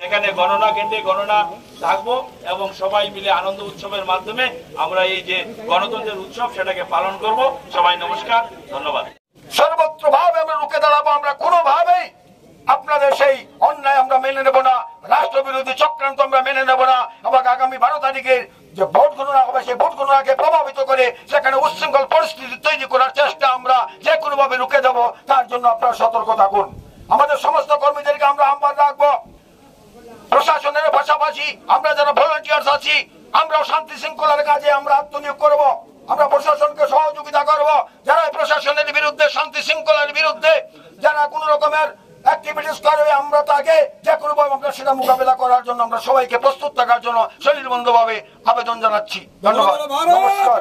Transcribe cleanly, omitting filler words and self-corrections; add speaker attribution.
Speaker 1: এখানে গণনা কেন্দ্রে গণনা থাকবো এবং সবাই মিলে আনন্দ উৎসবের মাধ্যমে আমরা এই যে গণতন্ত্রের উৎসব সেটাকে পালন করব। সবাই নমস্কার, ধন্যবাদ।
Speaker 2: সর্বত্র ভাবে আমরা রুখে দাঁড়াবো। আমরা কোনোভাবেই আপনাদের সেই অন্যায় আমরা মেনে নেব না, রাষ্ট্রবিরোধী চক্রান্ত আমরা মেনে নেব না। এবং আগামী 12 তারিখের যে ভোট গণনা হবে সেই ভোট গণনাকে প্রভাবিত করে সেখানে উচ্ছৃঙ্খল পরিস্থিতি তৈরি করার চেষ্টা আমরা যে কোনো ভাবে রুখে দেব। তার জন্য আপনারা সতর্ক থাকুন। আমাদের সমস্ত কর্মীদেরকে আমরা আহ্বান রাখবো, প্রশাসনের পাশাপাশি আমরা যারা ভলান্টিয়ার্স আছি আমরাও শান্তি শৃঙ্খলার কাজে আমরা আত্মনিয়োগ করব। আমরা প্রশাসনকে সহযোগিতা করব। যারা প্রশাসনের বিরুদ্ধে, শান্তি শৃঙ্খলার বিরুদ্ধে যারা কোন রকমের অ্যাক্টিভিটিস করে আমরা তাকে যে কোনো ভাবে আমরা সেটা মোকাবেলা করার জন্য আমরা সবাইকে প্রস্তুত থাকার জন্য শরীরবন্ধভাবে আবেদন জানাচ্ছি। ধন্যবাদ।
Speaker 1: নমস্কার।